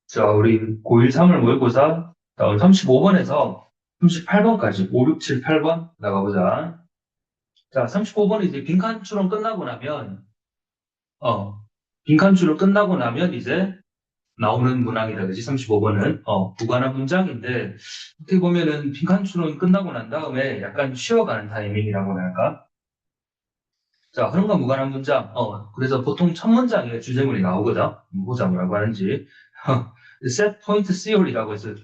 자, 우리 고1 3월 모의고사 35번에서 38번까지 5, 6, 7, 8번 나가보자. 자, 35번은 이제 빈칸 추론 끝나고 나면 어, 빈칸 추론 끝나고 나면 이제 나오는 문항이다. 그지? 35번은 부관한 문장인데 어떻게 보면은 빈칸 추론 끝나고 난 다음에 약간 쉬어가는 타이밍이라고 할까? 자, 흐름과 무관한 문장. 그래서 보통 첫 문장에 주제문이 나오거든. 보자 뭐라고 하는지. set point theory라고 해서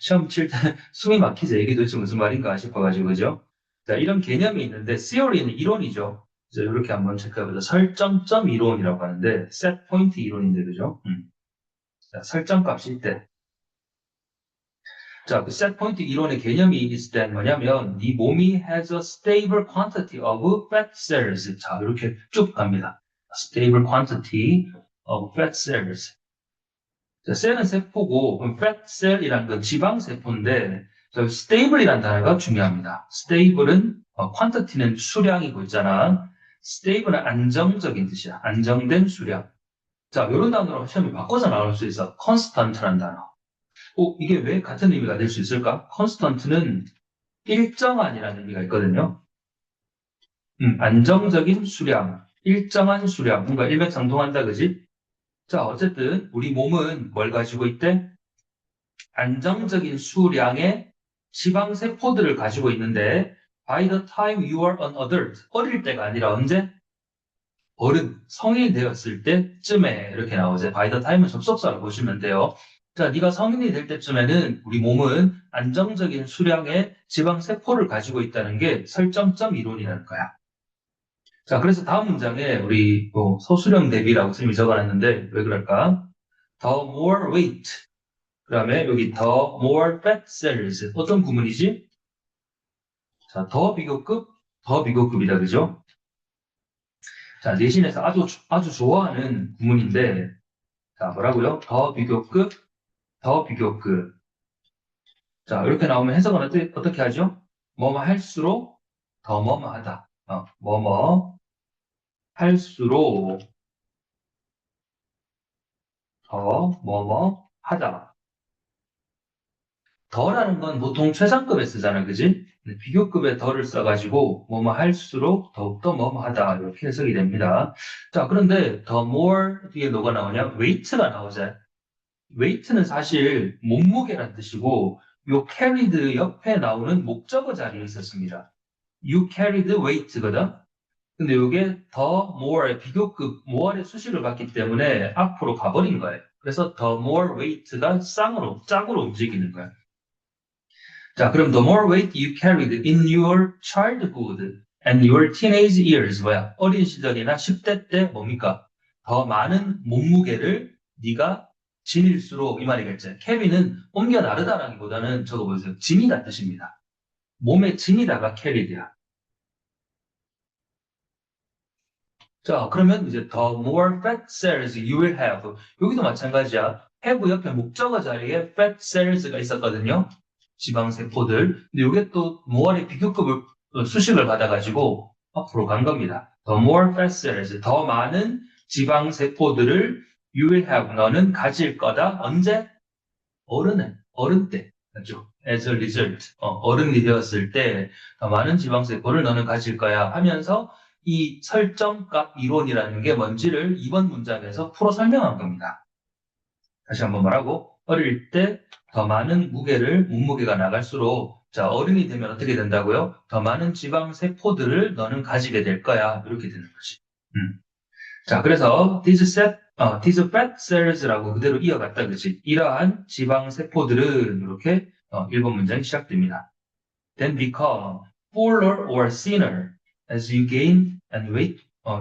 시험 칠 때 숨이 막히죠. 이게 도대체 무슨 말인가 싶어가지고, 그죠? 자, 이런 개념이 있는데, theory는 이론이죠. 그래서 이렇게 한번 체크해보자. 설정점 이론이라고 하는데, set point 이론인데, 그죠? 자, 설정 값일 때. 자, 그 set point 이론의 개념이 있을 때 뭐냐면, 네 몸이 has a stable quantity of fat cells. 자, 이렇게 쭉 갑니다. stable quantity of fat cells. 자, 셀은 세포고, 그럼 fat cell이라는 건 지방 세포인데, 저 stable이라는 단어가 중요합니다. stable은 quantity는 수량이고 있잖아. stable은 안정적인 뜻이야. 안정된 수량. 자, 이런 단어로 시험에 바꿔서 나올 수 있어. constant라는 단어. 이게 왜 같은 의미가 될 수 있을까? constant는 일정한이라는 의미가 있거든요. 안정적인 수량, 일정한 수량, 뭔가 일맥상통한다, 그지? 자, 어쨌든 우리 몸은 뭘 가지고 있대? 안정적인 수량의 지방세포들을 가지고 있는데 by the time you are an adult, 어릴 때가 아니라 언제? 어른, 성인이 되었을 때쯤에 이렇게 나오죠. by the time은 접속사로 보시면 돼요. 자, 네가 성인이 될 때쯤에는 우리 몸은 안정적인 수량의 지방세포를 가지고 있다는 게 설정점 이론이라는 거야. 자, 그래서 다음 문장에 우리 소수령 대비라고 선생님이 적어놨는데 왜 그럴까? The more weight, 그 다음에 여기 the more fat cells. 어떤 구문이지? 자, 더 비교급이다, 그죠? 자, 내신에서 아주 좋아하는 구문인데, 자, 뭐라고요? 더 비교급. 자, 이렇게 나오면 해석은 어떻게 하죠? 뭐뭐 할수록 더 뭐뭐 하다. 뭐뭐 할수록 더 뭐뭐 하다. 더라는 건 보통 최상급에 쓰잖아, 그지? 근데 비교급에 더를 써가지고 뭐뭐 할수록 더욱더 뭐뭐 하다 이렇게 해석이 됩니다. 자, 그런데 the more 뒤에 뭐가 나오냐? weight가 나오잖아. weight는 사실 몸무게란 뜻이고 요 carried 옆에 나오는 목적어 자리에 있었습니다. You carried weight거든. 근데 이게 the more의 비교급 more의 수식을 받기 때문에 앞으로 가버린 거예요. 그래서 the more weight가 짝으로 움직이는 거야. 자, 그럼 the more weight you carried in your childhood and your teenage years 뭐야? 어린 시절이나 10대 때 뭡니까? 더 많은 몸무게를 네가 지닐수록 이 말이겠지. 캐리는 옮겨 나르다라기보다는 저거 보세요. 짐이다 뜻입니다. 몸에 짐이다가 캐리드야. 자, 그러면 이제 the more fat cells you will have. 여기도 마찬가지야. have 옆에 목적어 자리에 fat cells가 있었거든요. 지방세포들. 근데 이게 또 more의 비교급을 수식을 받아가지고 앞으로 간 겁니다. The more fat cells, 더 많은 지방세포들을 you will have, 너는 가질 거다. 언제? 어른 때. 맞죠? As a result, 어른이 되었을 때 더 많은 지방세포를 너는 가질 거야 하면서 이 설정값 이론이라는 게 뭔지를 이번 문장에서 풀어 설명한 겁니다. 다시 한번 말하고, 어릴 때 더 많은 몸무게가 나갈수록, 자, 어른이 되면 어떻게 된다고요? 더 많은 지방세포들을 너는 가지게 될 거야. 이렇게 되는 거지. 음. 자, 그래서 these fat cells라고 그대로 이어갔다 그지? 이러한 지방세포들은 이렇게 1번 문장이 시작됩니다. Then become fuller or thinner as you gain and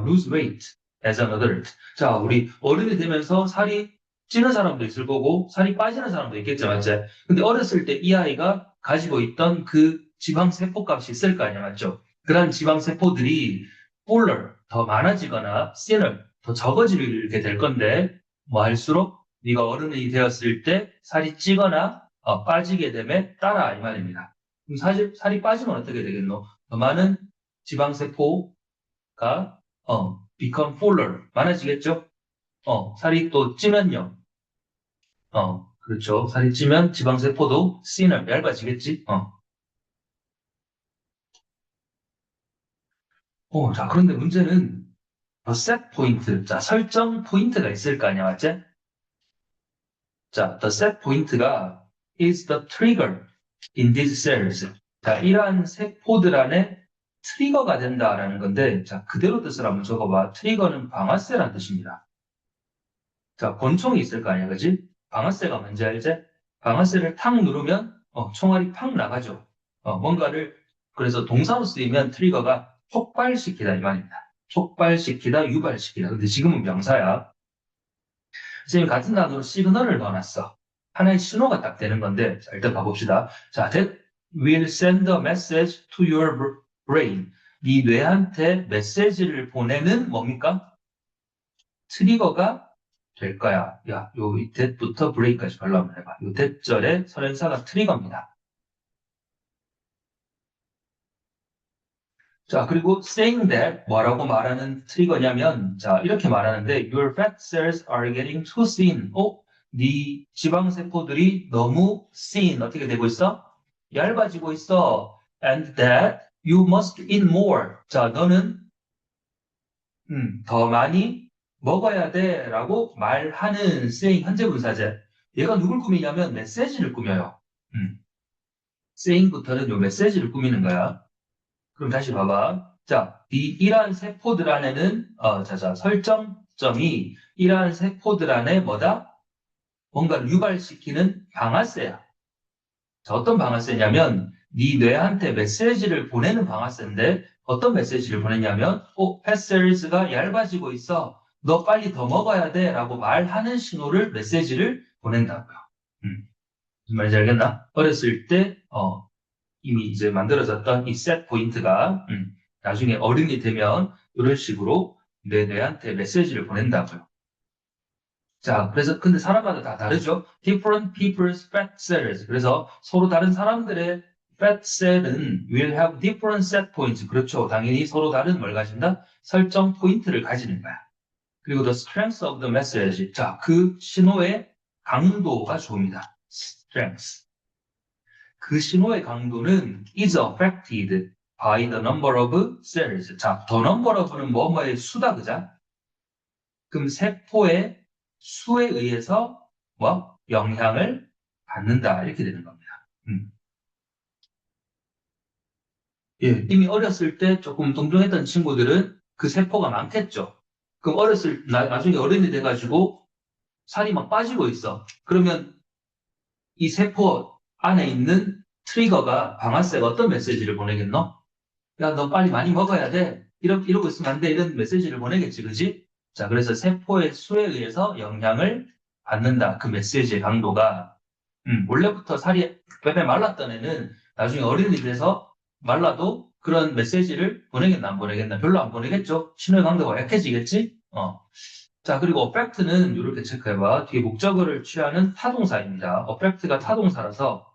lose weight as an adult. 자, 우리 어른이 되면서 살이 찌는 사람도 있을 거고 살이 빠지는 사람도 있겠죠, 맞죠? 근데 어렸을 때 이 아이가 가지고 있던 그 지방세포 값이 있을 거 아니야, 맞죠? 그런 지방세포들이 fuller, 더 많아지거나 thinner, 더 적어지게 될 건데 뭐 할수록 네가 어른이 되었을 때 살이 찌거나 빠지게 됨에 따라 이 말입니다. 그럼 사실 살이 빠지면 어떻게 되겠노? 더 많은 지방세포가 become fuller 많아지겠죠? 살이 또 찌면요. 그렇죠. 살이 찌면 지방세포도 C는 얇아지겠지. 자, 그런데 문제는 set 포인트. 자, 설정 포인트가 있을 거 아니야, 맞지? 자, the set 포인트가 is the trigger in these cells. 자, 이러한 세포들 안에 트리거가 된다라는 건데, 자, 그대로 뜻을 한번 적어봐. 트리거는 방아쇠라는 뜻입니다. 자, 권총이 있을 거 아니야, 그지? 방아쇠가 뭔지 알지? 방아쇠를 탁 누르면, 총알이 팍 나가죠. 뭔가를, 그래서 동사로 쓰이면 트리거가 촉발시키다, 이 말입니다. 촉발시키다, 유발시키다. 근데 지금은 명사야. 선생님 같은 단어로 시그널을 넣어놨어. 하나의 신호가 딱 되는 건데, 자, 일단 봐봅시다. 자, that will send a message to your brain. 네 뇌한테 메시지를 보내는 뭡니까? 트리거가 될 거야. 야, 요 that부터 break까지 발로 한번 해봐. 요 that절의 선행사가 트리거입니다. 자, 그리고 saying that 뭐라고 말하는 트리거냐면, 자, 이렇게 말하는데, your fat cells are getting too thin. 네 지방세포들이 너무 thin, 어떻게 되고 있어? 얇아지고 있어. And that you must eat more. 자, 너는 더 많이 먹어야 돼 라고 말하는 saying 현재 분사제. 얘가 누굴 꾸미냐면 메시지를 꾸며요. saying부터는 요 메시지를 꾸미는 거야. 그럼 다시 봐봐. 자, 이러한 세포들 안에는, 자, 설정점이 이러한 세포들 안에 뭐다? 뭔가를 유발시키는 방아쇠야. 자, 어떤 방아쇠냐면, 네 뇌한테 메시지를 보내는 방아쇠인데, 어떤 메시지를 보냈냐면, 팻셀즈가 얇아지고 있어. 너 빨리 더 먹어야 돼. 라고 말하는 신호를, 메시지를 보낸다고요. 무슨 말인지 알겠나? 어렸을 때, 이미 이제 만들어졌던 이 셋 포인트가 나중에 어른이 되면 이런 식으로 내 뇌한테 메시지를 보낸다고요. 자, 그래서 근데 사람마다 다 다르죠. Different people's fat cells. 그래서 서로 다른 사람들의 fat cell은 will have different set points. 그렇죠. 당연히 서로 다른 뭘 가진다? 설정 포인트를 가지는 거야. 그리고 the strength of the message. 자, 그 신호의 강도가 좋습니다. strength. 그 신호의 강도는 is affected by the number of cells. 자, the number of는 뭐뭐의 수다, 그자? 그럼 세포의 수에 의해서 영향을 받는다. 이렇게 되는 겁니다. 예, 이미 어렸을 때 조금 동정했던 친구들은 그 세포가 많겠죠. 그럼 나중에 어른이 돼가지고 살이 막 빠지고 있어. 그러면 이 세포 안에 있는 트리거가 방아쇠가 어떤 메시지를 보내겠노? 야, 너 빨리 많이 먹어야 돼. 이러고 있으면 안 돼. 이런 메시지를 보내겠지, 그지? 자, 그래서 세포의 수에 의해서 영향을 받는다. 그 메시지의 강도가. 원래부터 살이 빼빼 말랐던 애는 나중에 어른이 돼서 말라도 그런 메시지를 보내겠나, 안 보내겠나? 별로 안 보내겠죠? 신호의 강도가 약해지겠지? 자, 그리고 affect는 이렇게 체크해봐. 뒤에 목적어를 취하는 타동사입니다. affect가 타동사라서,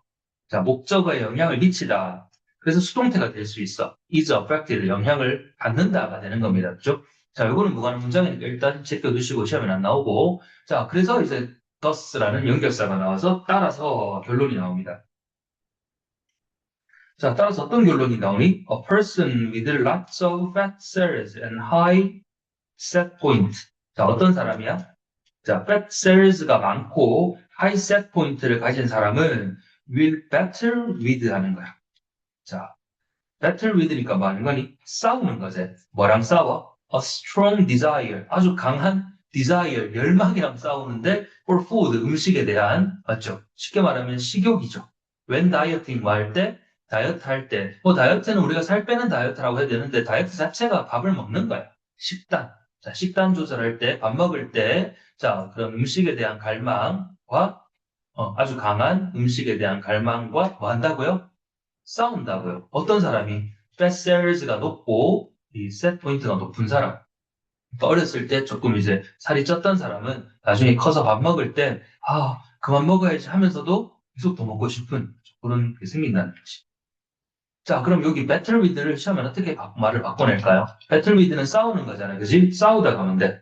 자, 목적어에 영향을 미치다. 그래서 수동태가 될 수 있어. is affected, 영향을 받는다가 되는 겁니다. 그죠? 자, 요거는 무관한 문장이니까 일단 체크해두시고 시험에 안 나오고. 자, 그래서 이제 thus라는 연결사가 나와서 따라서 결론이 나옵니다. 자, 따라서 어떤 결론이 나오니? A person with lots of fat cells and high set point. 자, 어떤 사람이야? 자, fat cells가 많고 high set point를 가진 사람은 will battle with 하는 거야. 자, battle with니까 뭐 하는 거니? 싸우는 거지. 뭐랑 싸워? A strong desire. 아주 강한 desire, 열망이랑 싸우는데 for food, 음식에 대한, 맞죠? 쉽게 말하면 식욕이죠. when dieting 뭐 할 때? 다이어트 할 때. 다이어트는 우리가 살 빼는 다이어트라고 해야 되는데 다이어트 자체가 밥을 먹는 거야. 식단. 자, 식단 조절할 때, 밥 먹을 때, 자, 그런 음식에 대한 갈망과 아주 강한 음식에 대한 갈망과 뭐 한다고요? 싸운다고요. 어떤 사람이 fat cells가 높고 이 set 포인트가 높은 사람. 그러니까 어렸을 때 조금 이제 살이 쪘던 사람은 나중에 커서 밥 먹을 때 그만 먹어야지 하면서도 계속 더 먹고 싶은 그런 게 생긴다는 거지. 자, 그럼 여기 battle with를 시험에 어떻게 말을 바꿔낼까요? battle with는 싸우는 거잖아요. 그지? 싸우다 가면 돼.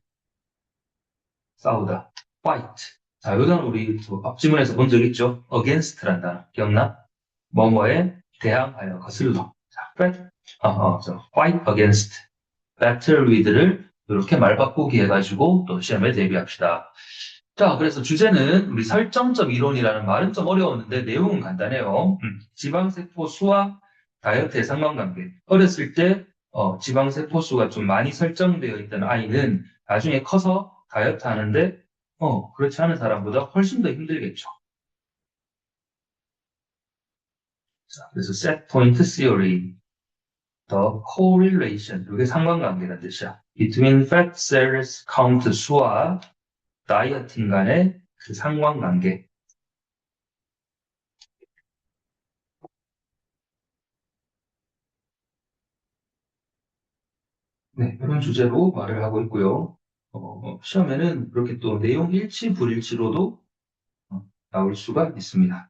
싸우다. fight. 자, 요 단어 우리 앞 지문에서 본 적 있죠? against란 단어. 기억나? 뭐뭐에 대항하여 거슬러. 자, fight against, battle with를 이렇게 말바꾸기 해가지고 또 시험에 대비합시다. 자, 그래서 주제는 우리 설정점 이론이라는 말은 좀 어려웠는데 내용은 간단해요. 지방세포 수와 다이어트의 상관관계. 어렸을 때 지방세포 수가 좀 많이 설정되어 있던 아이는 나중에 커서 다이어트 하는데 그렇지 않은 사람보다 훨씬 더 힘들겠죠. 자, 그래서 set point theory, the correlation, 이게 상관관계라는 뜻이야. between fat cells count 수와 다이어팅 간의 그 상관관계. 네, 이런 주제로 말을 하고 있고요. 시험에는 그렇게 또 내용 일치, 불일치로도 나올 수가 있습니다.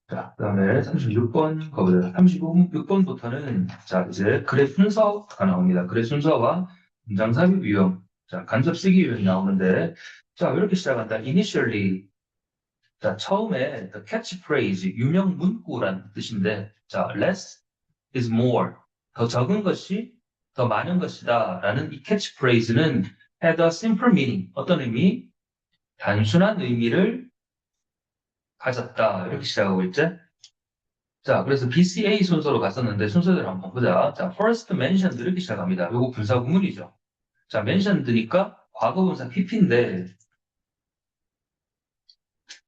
자, 그 다음에 36번 가보자. 36번부터는 자, 이제 글의 순서가 나옵니다. 글의 순서와 문장 삽입 유형, 자, 간접 쓰기 유형이 나오는데, 자, 이렇게 시작한다. Initially, 자, 처음에 the catchphrase, 유명 문구란 뜻인데, 자, less is more. 더 적은 것이 더 많은 것이다. 라는 이 catchphrase는 had a simple meaning. 어떤 의미? 단순한 의미를 가졌다. 이렇게 시작하고 있지? 자, 그래서 BCA 순서로 갔었는데 순서대로 한번 보자. 자, first mentioned 이렇게 시작합니다. 요거 분사구문이죠. 자, mentioned니까 과거분사 PP인데,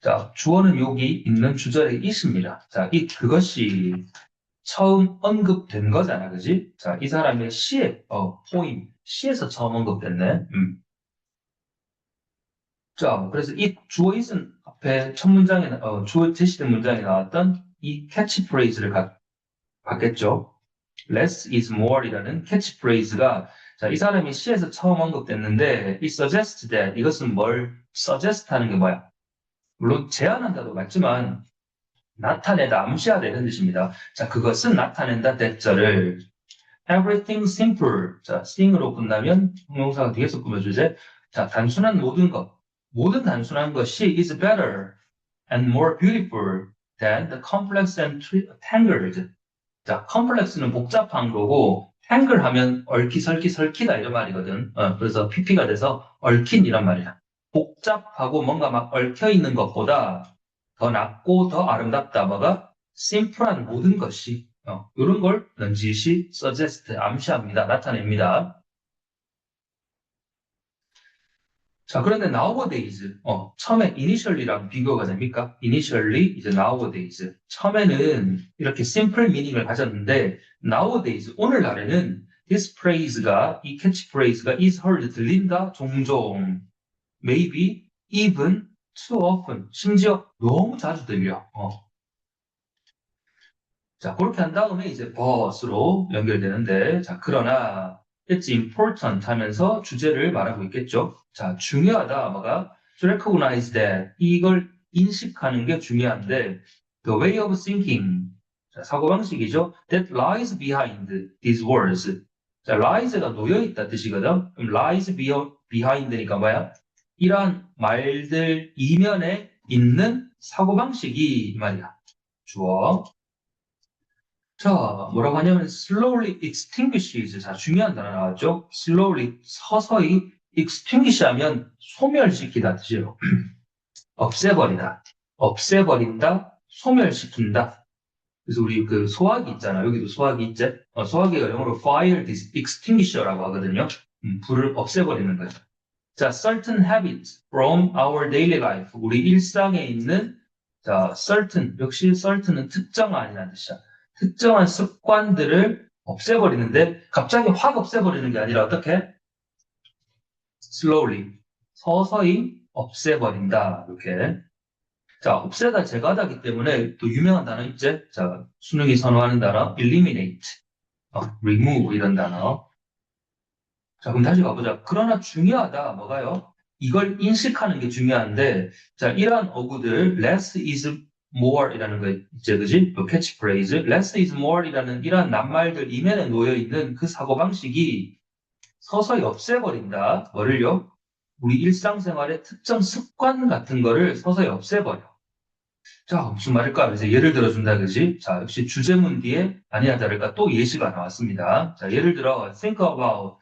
자, 주어는 여기 있는 주절에 it입니다. 자, 그것이 처음 언급된 거잖아, 그지? 자, 이 사람의 시에, 포임, 시에서 처음 언급됐네. 자, 그래서 이 주어 있은 앞에 첫 문장에, 주어 제시된 문장에 나왔던 이 캐치프레이즈를 받겠죠. less is more이라는 캐치프레이즈가, 자, 이 사람이 시에서 처음 언급됐는데, 이 suggest that, 이것은 뭘 suggest 하는 게 뭐야? 물론 제안한다도 맞지만, 나타내다, 암시하다 이런 뜻입니다. 자, 그것은 나타낸다 대절을 everything simple. 자, thing으로 끝나면 형용사가 뒤에서 꾸며주제. 자, 단순한 모든 것. 모든 단순한 것이 is better and more beautiful than the complex and tangled. 자, complex는 복잡한 거고 tangle 하면 설키다 이런 말이거든. 그래서 PP가 돼서 얽힌 이란 말이야. 복잡하고 뭔가 막 얽혀 있는 것보다 더 낫고 더 아름답다. 뭐가? 심플한 모든 것이 이런 걸 넌지시 suggest 암시합니다. 나타냅니다. 자, 그런데 nowadays 처음에 initially랑 비교가 됩니까? initially 이제 nowadays 처음에는 이렇게 simple meaning을 가졌는데 nowadays 오늘날에는 this phrase가 이 catchphrase가 is heard 들린다 종종 maybe even too often 심지어 너무 자주 들려. 자, 그렇게 한 다음에 이제 but으로 연결되는데, 자, 그러나 it's important 하면서 주제를 말하고 있겠죠. 자, 중요하다, 뭐가? To recognize that. 이걸 인식하는 게 중요한데, the way of thinking. 자, 사고방식이죠. That lies behind these words. 자, lies가 놓여있다 뜻이거든. 그럼 lies behind니까 뭐야? 이러한 말들 이면에 있는 사고방식이 이 말이야. 주어. 자, 뭐라고 하냐면 slowly extinguishes. 자, 중요한 단어 나왔죠? slowly, 서서히 extinguish 하면 소멸시키다 뜻이에요. 없애버리다. 없애버린다, 소멸시킨다. 그래서 우리 그 소화기 있잖아. 여기도 소화기 있지? 소화기가 영어로 fire extinguisher라고 하거든요. 불을 없애버리는 거예요. 자, certain habits from our daily life. 우리 일상에 있는 자, certain. 역시 certain은 특정한이라는 뜻이야. 특정한 습관들을 없애버리는데 갑자기 확 없애버리는 게 아니라 어떻게? slowly, 서서히 없애버린다. 이렇게. 자, 없애다, 제거하다기 때문에 또 유명한 단어 있지? 자, 수능이 선호하는 단어, eliminate, remove 이런 단어. 자, 그럼 다시 가보자. 그러나 중요하다. 뭐가요? 이걸 인식하는 게 중요한데, 자, 이러한 어구들, less is more이라는 거 있지, 그지? 그 캐치프레이즈. less is more이라는 이러한 낱말들 이면에 놓여있는 그 사고방식이 서서히 없애버린다. 뭐를요? 우리 일상생활의 특정 습관 같은 거를 서서히 없애버려. 자, 무슨 말일까? 그래서 예를 들어준다, 그지? 자, 역시 주제문 뒤에 아니나 다를까 또 예시가 나왔습니다. 자, 예를 들어, think about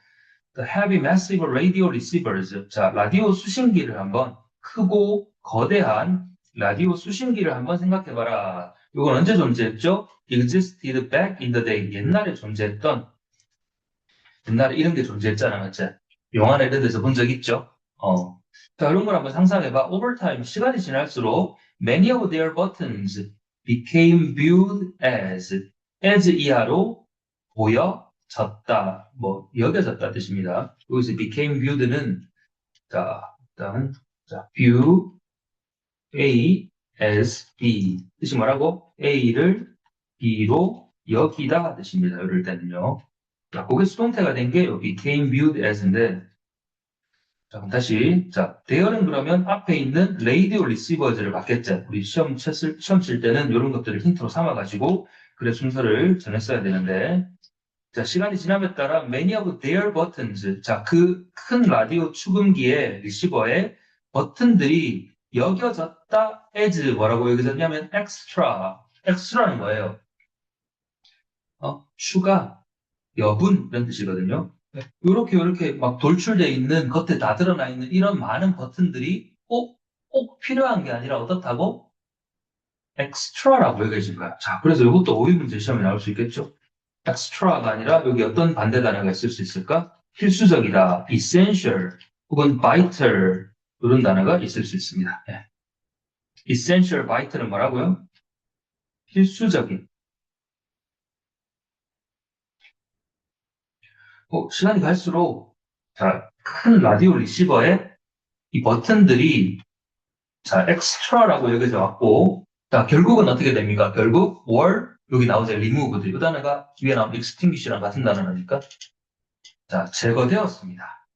the heavy massive radio receivers. 자, 라디오 수신기를 한번 크고 거대한 라디오 수신기를 한번 생각해봐라. 이건 언제 존재했죠? existed back in the day. 옛날에 존재했던, 옛날에 이런 게 존재했잖아, 맞지? 영화나 이런 데서 본 적 있죠? 자, 이런 걸 한번 상상해봐. Over time, 시간이 지날수록 many of their buttons became viewed as 이하로 보여졌다. 뭐, 여겨졌다 뜻입니다. 여기서 became viewed는, 자, 일단, 자, view A as B. 뜻이 뭐라고? A를 B로 여기다 뜻입니다. 이럴 때는요. 자, 그게 수동태가 된 게 여기 became viewed as인데, 자, 그럼 다시. 자, 대열은 그러면 앞에 있는 라디오 리시버즈를 받겠죠. 우리 시험 칠 때는 이런 것들을 힌트로 삼아가지고 글의 순서를 정했어야 되는데, 자, 시간이 지남에 따라 many of their buttons. 자, 그 큰 라디오 축음기의 리시버의 버튼들이 여겨졌다 as 뭐라고 여겨졌냐면 extra. extra는 뭐예요? 추가, 여분 이런 뜻이거든요. 이렇게 막 돌출되어 있는 겉에 다 드러나 있는 이런 많은 버튼들이 꼭 필요한 게 아니라 어떻다고? 엑스트라라고 여겨진 거야. 자, 그래서 이것도 오해 문제 시험에 나올 수 있겠죠? 엑스트라가 아니라 여기 어떤 반대 단어가 있을 수 있을까? 필수적이다, essential, 혹은 vital 이런 단어가 있을 수 있습니다. 예. essential, vital은 뭐라고요? 필수적인. 시간이 갈수록 자, 큰 라디오 리시버에 이 버튼들이 자, extra라고 여겨져 왔고, 자, 결국은 어떻게 됩니까? 결국 were 여기 나오죠. removed. 이 단어가 위에 나온 extinguish랑 같은 단어니까 자, 제거되었습니다.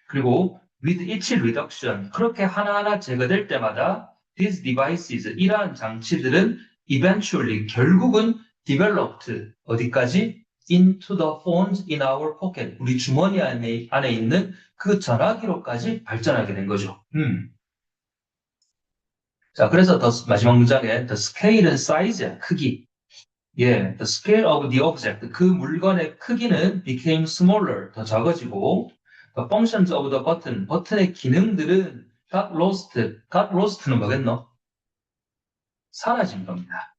그리고 with each reduction 그렇게 하나하나 제거될 때마다 these devices 이러한 장치들은 eventually 결국은 developed 어디까지? into the phones in our pocket 우리 주머니 안에 있는 그 전화기로까지 발전하게 된 거죠. 자, 그래서 마지막 문장에 the scale and size 크기 예, the scale of the object 그 물건의 크기는 became smaller 더 작아지고 the functions of the button 버튼의 기능들은 got lost는 뭐겠노? 사라진 겁니다.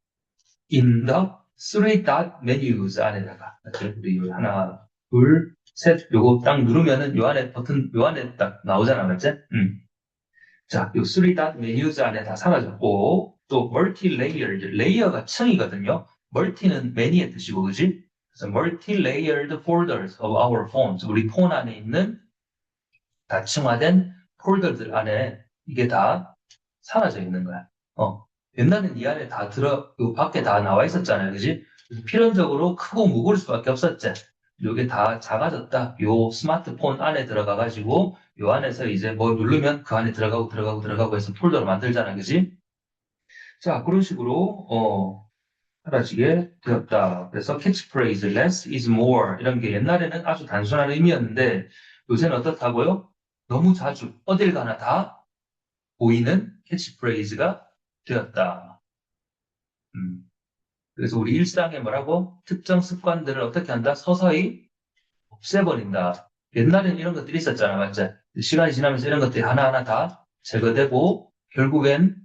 in the three dot menus 안에다가 우리 하나, 둘, 셋 요거 딱 누르면은 요 안에 버튼 요 안에 딱 나오잖아, 맞지? 자, 요 three dot menus 안에 다 사라졌고 또 multi-layered 레이어가 층이거든요. 멀티는 many의 뜻이고, 그지? 그래서 multi-layered folders of our phones. 우리 폰 안에 있는 다층화된 폴더들 안에 이게 다 사라져 있는 거야. 옛날엔 이 안에 다 요 밖에 다 나와 있었잖아요. 그지? 그래서 필연적으로 크고 무거울 수밖에 없었지. 요게 다 작아졌다. 요 스마트폰 안에 들어가가지고 요 안에서 이제 뭐 누르면 그 안에 들어가고 해서 폴더를 만들잖아. 그지? 자, 그런 식으로, 사라지게 되었다. 그래서 캐치프레이즈, less is more 이런 게 옛날에는 아주 단순한 의미였는데 요새는 어떻다고요? 너무 자주 어딜 가나 다 보이는 캐치프레이즈가 되었다. 그래서 우리 일상에 뭐라고? 특정 습관들을 어떻게 한다? 서서히 없애버린다. 옛날에는 이런 것들이 있었잖아, 맞지? 시간이 지나면서 이런 것들이 하나하나 다 제거되고 결국엔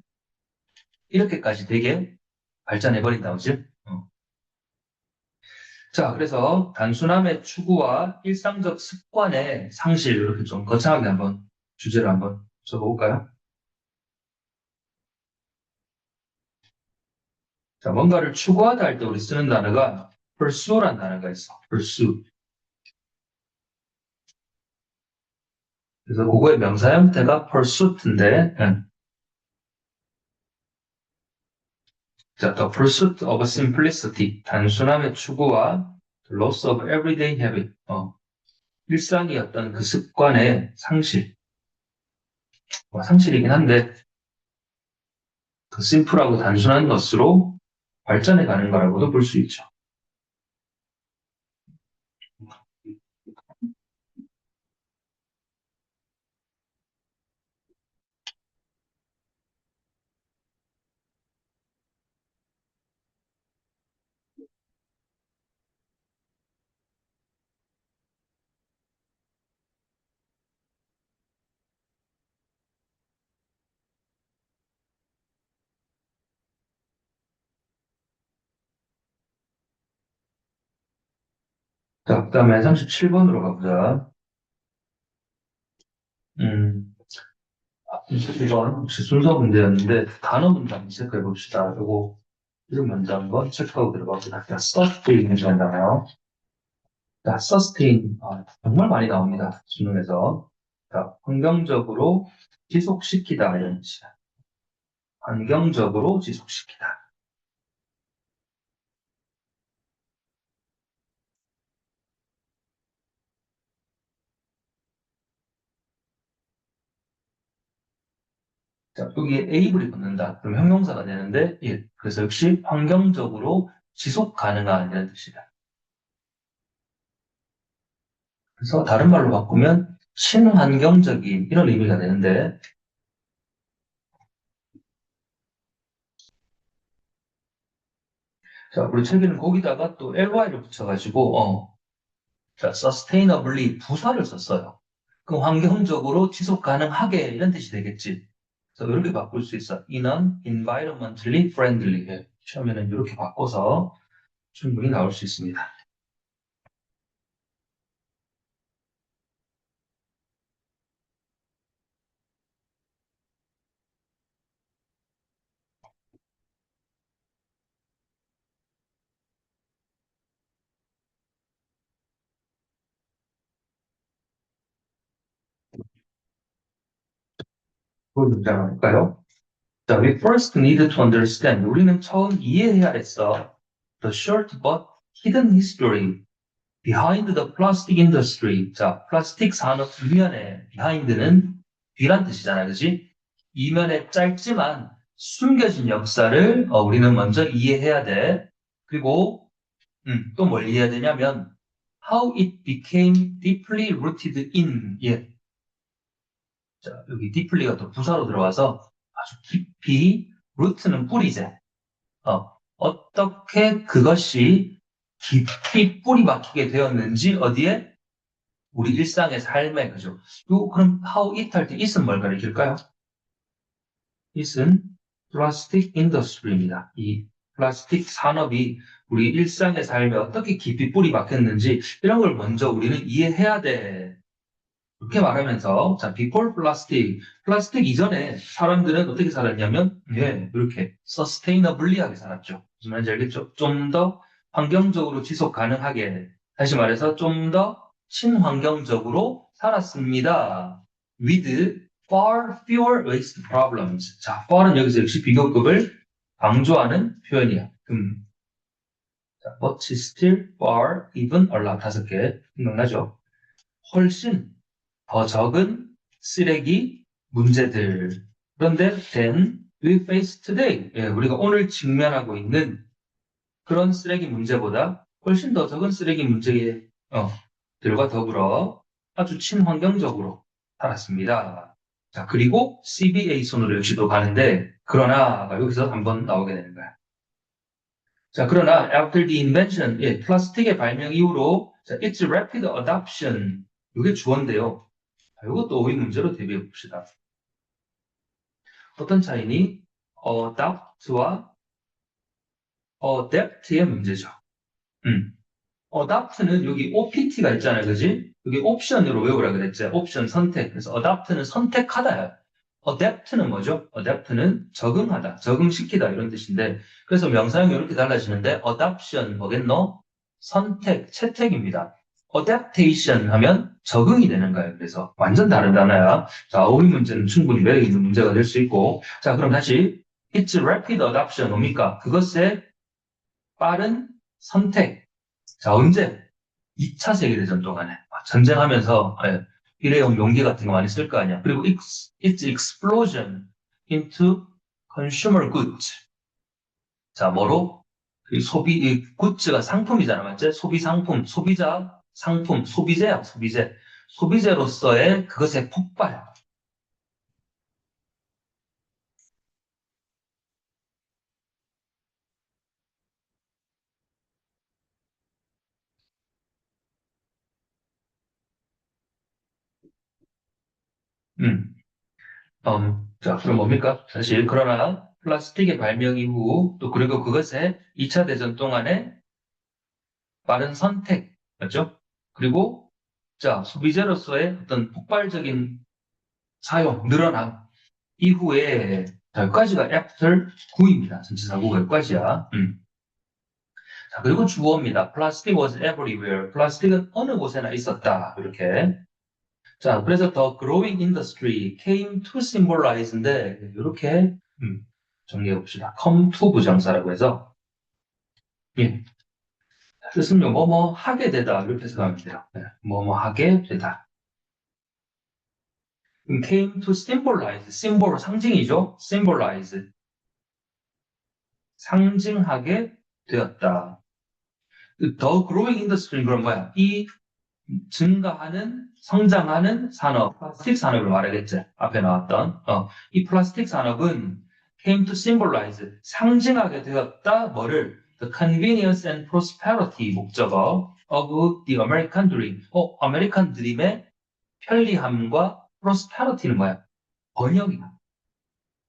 이렇게까지 되게 발전해버린다, 그지? 자, 그래서 단순함의 추구와 일상적 습관의 상실, 이렇게 좀 거창하게 한번 주제를 한번 써볼까요? 자, 뭔가를 추구하다 할 때 우리 쓰는 단어가 pursue란 단어가 있어. pursue. 그래서 그거의 명사 형태가 pursuit인데, 자, the pursuit of simplicity. 단순함의 추구와 the loss of everyday habit. 일상의 어떤 그 습관의 상실. 상실이긴 한데, 그 심플하고 단순한 것으로 발전해 가는 거라고도 볼 수 있죠. 자, 그다음에 37번으로 가보자. 음, 이건 혹시 순서 문제였는데 단어 문장 체크해 봅시다. 요거 이런 문장 한번 체크하고 들어가보자. 자, sustain 문제잖아요. 자, sustain 정말 많이 나옵니다. 수능에서. 자, 환경적으로 지속시키다 이런 뜻이야. 환경적으로 지속시키다. 자, 여기에 able이 붙는다. 그럼 형용사가 되는데, 예. 그래서 역시 환경적으로 지속 가능한 이런 뜻이다. 그래서 다른 말로 바꾸면 친환경적인 이런 의미가 되는데, 자, 우리 책에는 거기다가 또 ly를 붙여가지고, 자, sustainably 부사를 썼어요. 그럼 환경적으로 지속 가능하게 이런 뜻이 되겠지. 그래서 이렇게 바꿀 수 있어. in an environmentally friendly. 예. 처음에는 이렇게 바꿔서 충분히 나올 수 있습니다. 그걸 문장할까요? 자, we first need to understand. 우리는 처음 이해해야 했어. The short but hidden history behind the plastic industry. 자, 플라스틱 산업 이면에 behind는 뒤란 뜻이잖아요. 그지? 이면에 짧지만 숨겨진 역사를 우리는 먼저 이해해야 돼. 그리고 또 뭘 이해해야 되냐면 how it became deeply rooted in. 예. 자, 여기 deeply가 또 부사로 들어와서 아주 깊이 root는 뿌리제. 어떻게 그것이 깊이 뿌리 박히게 되었는지 어디에? 우리 일상의 삶에, 그죠? 그럼 how it 할 때 it은 뭘 가리킬까요? it은 플라스틱 인더스트리입니다. 이 플라스틱 산업이 우리 일상의 삶에 어떻게 깊이 뿌리 박혔는지 이런 걸 먼저 우리는 이해해야 돼. 이렇게 말하면서 자, before plastic, 플라스틱 이전에 사람들은 어떻게 살았냐면 예, 이렇게 sustainably하게 살았죠. 무슨 말인지 알겠죠? 좀 더 환경적으로 지속 가능하게, 다시 말해서 좀 더 친환경적으로 살았습니다. with far fewer waste problems. 자, far은 여기서 역시 비교급을 강조하는 표현이야. 자, but still far, even a lot 5개 생각나죠? 훨씬 더 적은 쓰레기 문제들. 그런데 then we face today. 예, 우리가 오늘 직면하고 있는 그런 쓰레기 문제보다 훨씬 더 적은 쓰레기 문제의 들과 더불어 아주 친환경적으로 살았습니다. 자, 그리고 CBA 손으로 역시도 가는데 그러나 여기서 한번 나오게 되는 거야. 자, 그러나 after the invention, 예, 플라스틱의 발명 이후로 자, its rapid adoption 이게 주어인데요. 이것도 오이 문제로 대비해 봅시다. 어떤 차이니? adapt와 adapt의 문제죠. adapt는 여기 opt가 있잖아요. 그지? 여기 옵션으로 외우라 그랬죠. 옵션 선택. 그래서 adapt는 선택하다야. adapt는 뭐죠? adapt는 적응하다, 적응시키다 이런 뜻인데 그래서 명사형이 이렇게 달라지는데 adoption 뭐겠노? 선택, 채택입니다. adaptation 하면 적응이 되는 거예요. 그래서 완전 다른 단어야. 자, 어휘 문제는 충분히 매력 있는 문제가 될 수 있고 자, 그럼 다시 It's rapid adoption 뭡니까? 그것의 빠른 선택. 자, 언제? 2차 세계대전 동안에 전쟁하면서 일회용 용기 같은 거 많이 쓸 거 아니야. 그리고 its explosion into consumer goods. 자, 뭐로? 이 굿즈가 상품이잖아, 맞지? 소비 상품, 소비자, 상품, 소비재야, 소비재. 소비재로서의 그것의 폭발. 음. 자, 그럼 뭡니까? 사실, 그러나 플라스틱의 발명 이후, 또 그리고 그것의 2차 대전 동안에 빠른 선택, 맞죠? 그리고, 자, 소비재로서의 어떤 폭발적인 사용, 늘어남, 이후에, 자, 여기까지가 애프터 9입니다. 전체사고가 여기까지야. 자, 그리고 주어입니다. Plastic was everywhere. 플라스틱은 어느 곳에나 있었다. 이렇게. 자, 그래서 the growing industry came to symbolize인데, 이렇게, 정리해 봅시다. come to 부정사라고 해서, 예. 뜻은요, 뭐뭐 하게 되다. 이렇게 생각하면 돼요. 네, 뭐뭐 하게 되다. came to symbolize. symbol, 상징이죠? symbolize. 상징하게 되었다. The growing industry는 그럼 뭐야? 이 증가하는, 성장하는 산업, 플라스틱 산업을 말하겠지. 앞에 나왔던. 이 플라스틱 산업은 came to symbolize, 상징하게 되었다. 뭐를? The convenience and prosperity 목적어 of the American dream. 아메리칸 드림의 편리함과 prosperity는 뭐야? 번영이야.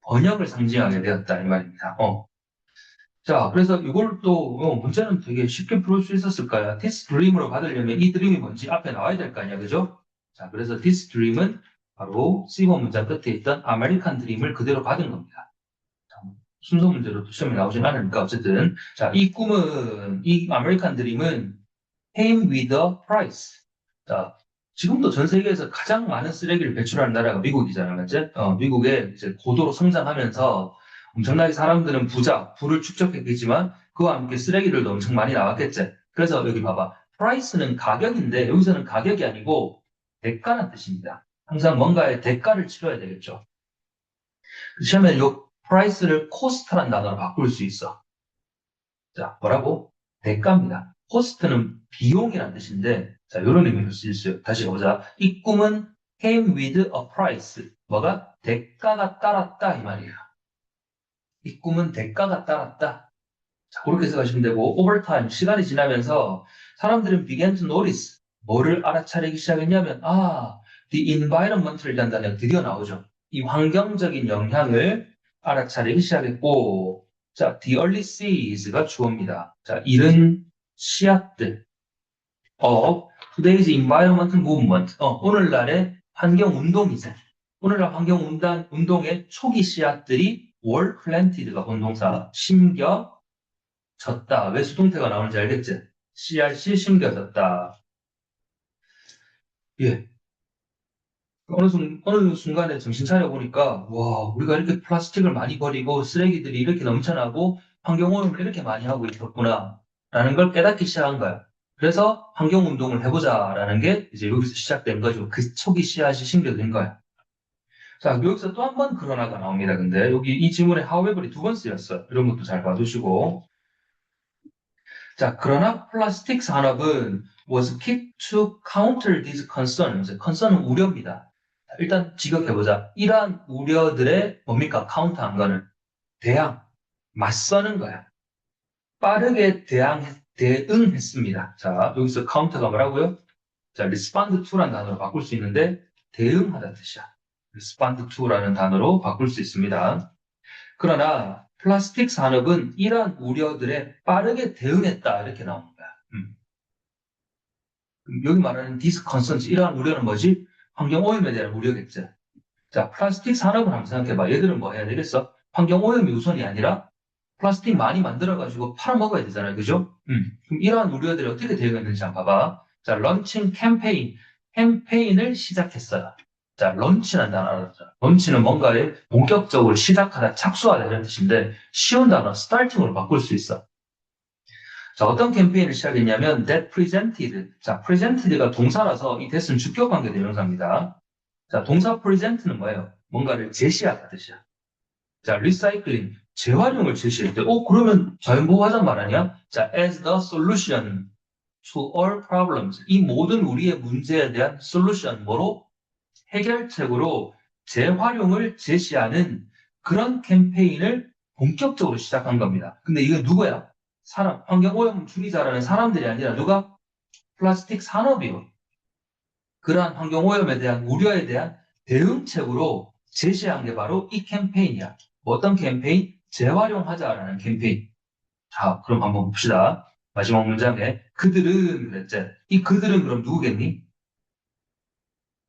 번영을 상징하게 되었다. 이 말입니다. 자, 그래서 이걸 또 문제는 되게 쉽게 풀을 수 있었을까요? This dream으로 받으려면 이 드림이 뭔지 앞에 나와야 될 거 아니야, 그죠? 자, 그래서 this dream은 바로 C번 문장 끝에 있던 아메리칸 드림을 그대로 받은 겁니다. 자, 순서 문제로 또 시험에 나오진 않으니까 어쨌든 자, 이 꿈은 이 아메리칸 드림은 came with a price. 자, 지금도 전 세계에서 가장 많은 쓰레기를 배출하는 나라가 미국이잖아요, 맞지? 미국에 이제 고도로 성장하면서 엄청나게 사람들은 부를 축적했겠지만 그와 함께 쓰레기들도 엄청 많이 나왔겠지. 그래서 여기 봐봐. price는 가격인데 여기서는 가격이 아니고 대가란 뜻입니다. 항상 뭔가의 대가를 치러야 되겠죠. 시험에 이 price를 cost라는 단어로 바꿀 수 있어. 자, 뭐라고? 대가입니다. cost는 비용이란 뜻인데, 자, 이런 의미로 쓸 수 있어요. 다시 보자. 이 꿈은 came with a price. 뭐가? 대가가 따랐다. 이 말이에요. 이 꿈은 대가가 따랐다. 자, 그렇게 생각하시면 되고, overtime, 시간이 지나면서 사람들은 began to notice. 뭐를 알아차리기 시작했냐면, the environment이라는 단어가 드디어 나오죠. 이 환경적인 영향을 알아차리기 시작했고, 자, the early seeds가 주어입니다. 자, 이른 씨앗들 of today's environment movement. 오늘날의 환경 운동이죠. 오늘날 환경 운동의 초기 씨앗들이 were planted가 본동사, 심겨졌다. 왜 수동태가 나오는지 알겠지? 씨앗이 심겨졌다. 예. 어느 순간에 정신 차려보니까, 와, 우리가 이렇게 플라스틱을 많이 버리고 쓰레기들이 이렇게 넘쳐나고 환경오염을 이렇게 많이 하고 있었구나. 라는 걸 깨닫기 시작한 거야. 그래서 환경운동을 해보자라는 게 이제 여기서 시작된 거죠. 그 초기 씨앗이 심겨진 거야. 자, 여기서 또 한 번 그러나가 나옵니다. 근데 여기 이 지문에 however이 두 번 쓰였어요. 이런 것도 잘 봐두시고. 자, 그러나 플라스틱 산업은 was kicked to counter these concerns. concern은 우려입니다. 일단 지적해보자. 이러한 우려들의 뭡니까? 카운터한 거는 대항, 맞서는 거야. 빠르게 대응했습니다. 자, 여기서 카운터가 뭐라고요? 자, respond to라는 단어로 바꿀 수 있는데 대응하다는 뜻이야. respond to라는 단어로 바꿀 수 있습니다. 그러나 플라스틱 산업은 이러한 우려들에 빠르게 대응했다 이렇게 나오는 거야. 여기 말하는 these concerns, 이러한 우려는 뭐지? 환경오염에 대한 우려겠죠. 자, 플라스틱 산업을 한번 생각해봐. 얘들은 뭐 해야 되겠어? 환경오염이 우선이 아니라 플라스틱 많이 만들어가지고 팔아먹어야 되잖아요. 그죠? 그럼 이러한 우려들이 어떻게 대응했는지 한번 봐봐. 자, 런칭 캠페인. 캠페인을 시작했어요. 자, 런치라는 단어 알았죠? 런치는 뭔가를 본격적으로 시작하다, 착수하다 이런 뜻인데 쉬운 단어, 스타팅으로 바꿀 수 있어. 자, 어떤 캠페인을 시작했냐면 that presented. 자, presented가 동사라서 이 that은 주격관계 대명사입니다. 자, 동사 present는 뭐예요? 뭔가를 제시하다 뜻이야. 자, 리사이클링, 재활용을 제시했대. 그러면 자연보호하자는 말 아니야? 자, as the solution to all problems. 이 모든 우리의 문제에 대한 솔루션, 뭐로? 해결책으로 재활용을 제시하는 그런 캠페인을 본격적으로 시작한 겁니다. 근데 이건 누구야? 사람, 환경오염 줄이자라는 사람들이 아니라 누가? 플라스틱 산업이요. 그러한 환경오염에 대한 우려에 대한 대응책으로 제시한 게 바로 이 캠페인이야. 뭐 어떤 캠페인? 재활용하자라는 캠페인. 자, 그럼 한번 봅시다. 마지막 문장에 그들은 그랬지. 이 그들은 그럼 누구겠니?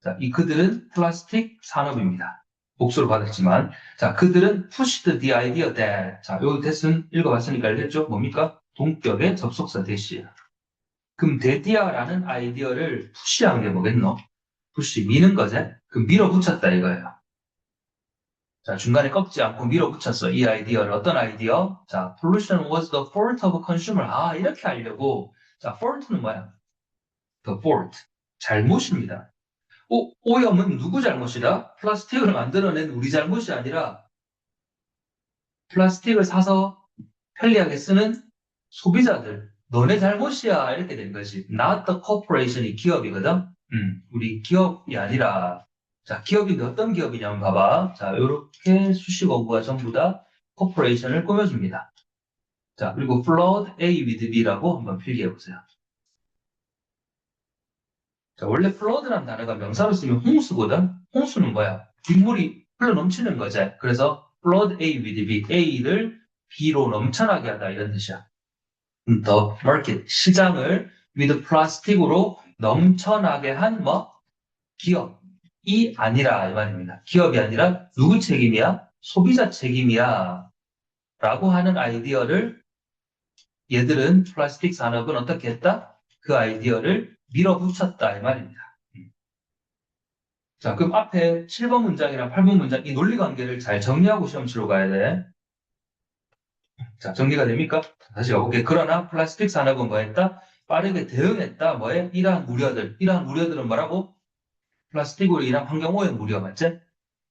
자, 이 그들은 플라스틱 산업입니다. 복수를 받았지만, 자, 그들은 pushed the idea that, 자, 요 대신 읽어봤으니까 알겠죠? 뭡니까? 동격의 접속사 대시야. 그럼 데디아라는 아이디어를 푸시한 게 뭐겠노? 푸시, 미는 거지? 그 밀어붙였다 이거예요. 자, 중간에 꺾지 않고 밀어붙였어. 이 아이디어를. 어떤 아이디어? 자, pollution was the fault of consumer. 아, 이렇게 하려고. 자, fault는 뭐야? The fault. 잘못입니다. 오염은 누구 잘못이다? 플라스틱을 만들어낸 우리 잘못이 아니라 플라스틱을 사서 편리하게 쓰는 소비자들. 너네 잘못이야. 이렇게 된 거지. Not the corporation이 기업이거든. 우리 기업이 아니라. 자, 기업인데 어떤 기업이냐면 봐봐. 자, 요렇게 수식어구가 전부 다 corporation을 꾸며줍니다. 자, 그리고 flood A with B라고 한번 필기해 보세요. 자, 원래 flood라는 단어가 명사로 쓰면 홍수거든. 홍수는 뭐야? 빗물이 흘러 넘치는 거지. 그래서 flood A with B, A를 B로 넘쳐나게 하다 이런 뜻이야. The market, 시장을 with plastic으로 넘쳐나게 한 뭐? 기업이 아니라 이 말입니다. 기업이 아니라 누구 책임이야? 소비자 책임이야. 라고 하는 아이디어를 얘들은 플라스틱 산업은 어떻게 했다? 그 아이디어를 밀어붙였다 이 말입니다. 자, 그럼 앞에 7번 문장이랑 8번 문장 이 논리관계를 잘 정리하고 시험 치러 가야 돼. 자, 정리가 됩니까? 다시 가볼게. 그러나 플라스틱 산업은 뭐 했다? 빠르게 대응했다. 뭐에? 이러한 우려들. 이러한 우려들은 뭐라고? 플라스틱으로 인한 환경오염 우려, 맞지?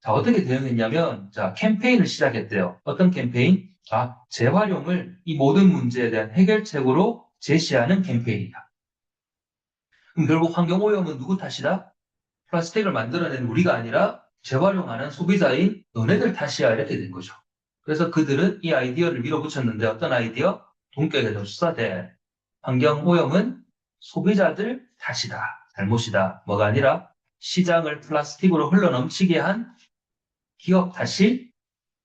자, 어떻게 대응했냐면, 자, 캠페인을 시작했대요. 어떤 캠페인? 아, 재활용을 이 모든 문제에 대한 해결책으로 제시하는 캠페인이다. 그럼 결국 환경오염은 누구 탓이다? 플라스틱을 만들어낸 우리가 아니라 재활용하는 소비자인 너네들 탓이야. 이렇게 된 거죠. 그래서 그들은 이 아이디어를 밀어붙였는데 어떤 아이디어? 동격의 접수사대. 환경오염은 소비자들 탓이다. 잘못이다. 뭐가 아니라 시장을 플라스틱으로 흘러넘치게 한 기업 탓이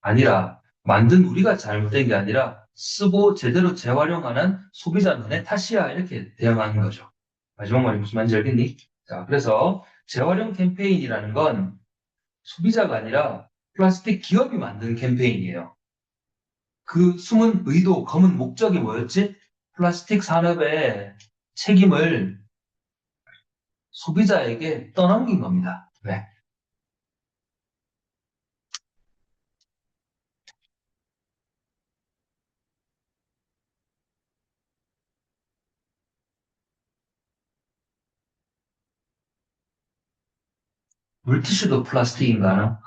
아니라 만든 우리가 잘못된 게 아니라 쓰고 제대로 재활용하는 소비자 너네 탓이야. 이렇게 대응하는 거죠. 마지막 말이 무슨 말인지 알겠니? 자, 그래서 재활용 캠페인이라는 건 소비자가 아니라 플라스틱 기업이 만든 캠페인이에요. 그 숨은 의도, 검은 목적이 뭐였지? 플라스틱 산업의 책임을 소비자에게 떠넘긴 겁니다. 왜? 물티슈도 플라스틱인가?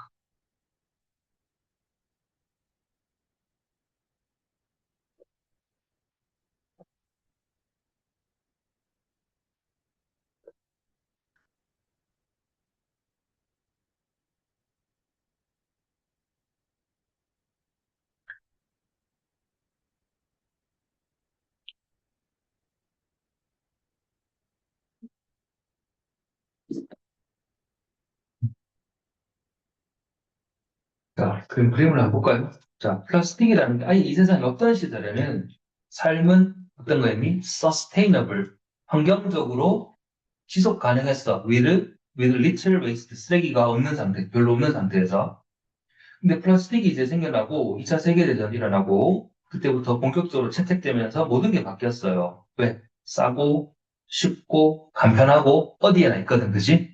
자, 그림을 한번 볼까요? 자, 플라스틱이라는 게 아예 이 세상에 없던 시절에는 삶은 어떤 거였니? sustainable, 환경적으로 지속 가능했어. with little waste, 쓰레기가 없는 상태, 별로 없는 상태에서. 근데 플라스틱이 이제 생겨나고 2차 세계대전이 일어나고 그때부터 본격적으로 채택되면서 모든 게 바뀌었어요. 왜? 싸고 쉽고 간편하고 어디에나 있거든, 그지?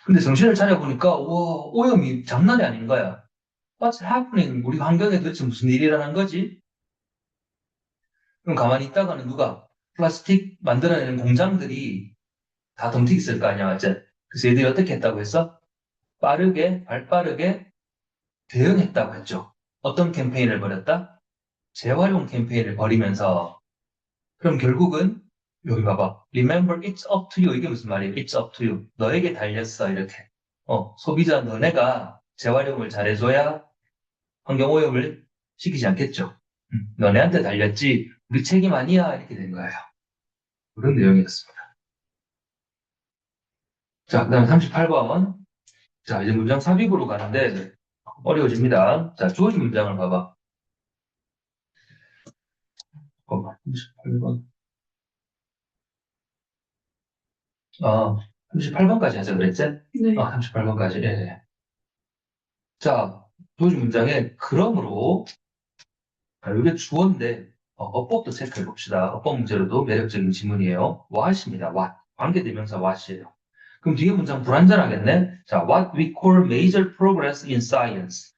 근데 정신을 차려보니까 와, 오염이 장난이 아닌 거야. What's happening? 우리 환경에 도대체 무슨 일이 일어난 거지? 그럼 가만히 있다가는 누가? 플라스틱 만들어내는 공장들이 다 덤틱 있을 거 아니야, 맞지? 그래서 얘들이 어떻게 했다고 했어? 발빠르게 대응했다고 했죠. 어떤 캠페인을 벌였다? 재활용 캠페인을 벌이면서 그럼 결국은 여기 봐봐. Remember, it's up to you. 이게 무슨 말이에요? It's up to you. 너에게 달렸어. 이렇게. 소비자 너네가 재활용을 잘해줘야 환경오염을 시키지 않겠죠. 너네한테 달렸지. 우리 책임 아니야. 이렇게 된 거예요. 그런 내용이었습니다. 자, 그 다음에 38번. 자, 이제 문장 삽입으로 가는데 어려워집니다. 자, 주어진 문장을 봐봐. 잠깐만, 38번. 38번까지 하자 그랬지? 네. 38번까지. 예. 자, 주어진 문장에 그러므로 이게 주어인데 어법도 체크해 봅시다. 어법 문제로도 매력적인 지문이에요. what입니다. what. 관계대명사 what이에요. 그럼 뒤에 문장 불완전하겠네. 자, what we call major progress in science.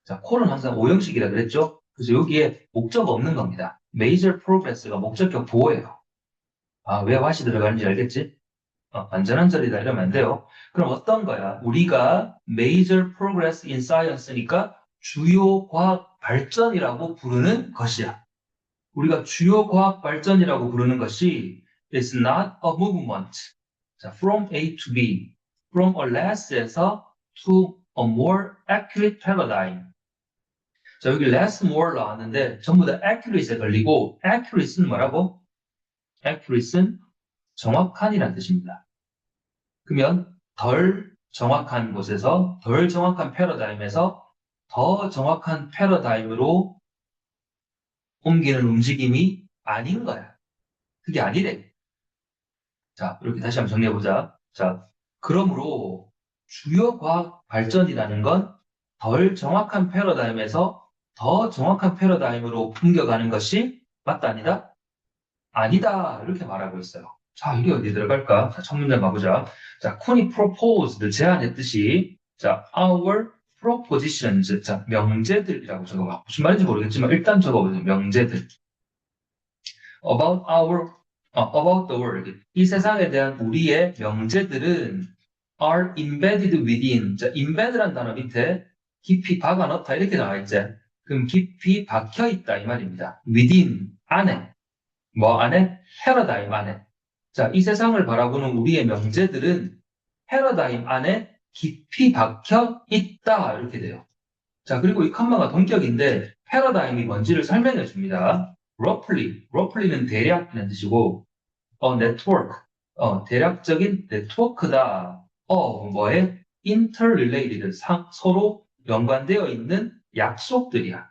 자, call은 항상 오형식이라 그랬죠? 그래서 여기에 목적 없는 겁니다. major progress가 목적격 보호예요. 왜 what이 들어가는지 알겠지? 안전한 자리다 이러면 안 돼요. 그럼 어떤 거야? 우리가 major progress in science니까 주요 과학 발전이라고 부르는 것이야. 우리가 주요 과학 발전이라고 부르는 것이 is not a movement. 자, from A to B, from a less에서 to a more accurate paradigm. 자, 여기 less, more 나왔는데 전부 다 accurate에 걸리고 accurate는 뭐라고? accurate는 정확한이라는 뜻입니다. 그러면 덜 정확한 곳에서 덜 정확한 패러다임에서 더 정확한 패러다임으로 옮기는 움직임이 아닌 거야. 그게 아니래. 자, 이렇게 다시 한번 정리해보자. 자, 그러므로 주요 과학 발전이라는 건 덜 정확한 패러다임에서 더 정확한 패러다임으로 옮겨가는 것이 맞다, 아니다? 아니다. 이렇게 말하고 있어요. 자, 이게 어디 들어갈까? 자, 첫 문장 가보자. 자, 쿤이 proposed, 제안했듯이, 자, our propositions, 자, 명제들이라고 적어봐. 무슨 말인지 모르겠지만, 일단 적어보세요. 명제들. about the world. 이 세상에 대한 우리의 명제들은 are embedded within. 자, embedd란 단어 밑에 깊이 박아 넣다 이렇게 나와 있지. 그럼 깊이 박혀 있다 이 말입니다. within, 안에. 뭐 안에? 패러다임 안에. 자, 이 세상을 바라보는 우리의 명제들은 패러다임 안에 깊이 박혀 있다 이렇게 돼요. 자, 그리고 이 컴마가 동격인데 패러다임이 뭔지를 설명해 줍니다. roughly는 대략이라는 뜻이고 network, 대략적인 네트워크다. 뭐에? interrelated, 서로 연관되어 있는 약속들이야.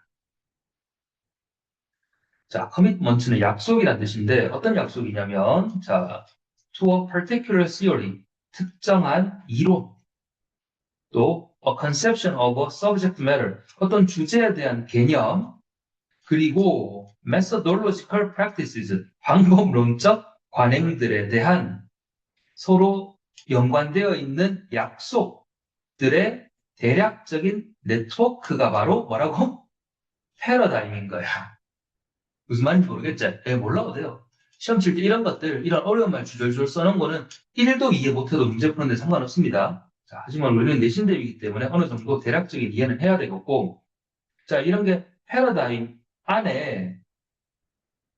자, commitment는 약속이라는 뜻인데 어떤 약속이냐면 자, to a particular theory, 특정한 이론 또 a conception of a subject matter, 어떤 주제에 대한 개념 그리고 methodological practices, 방법론적 관행들에 대한 서로 연관되어 있는 약속들의 대략적인 네트워크가 바로 뭐라고? 패러다임인 거야. 무슨 말인지 모르겠지? 몰라도 돼요. 시험 칠 때 이런 것들, 이런 어려운 말 줄줄줄 써놓은 거는 1도 이해 못해도 문제 푸는데 상관없습니다. 자, 하지만 우리는 내신 대비이기 때문에 어느 정도 대략적인 이해는 해야 되겠고, 자, 이런 게 패러다임 안에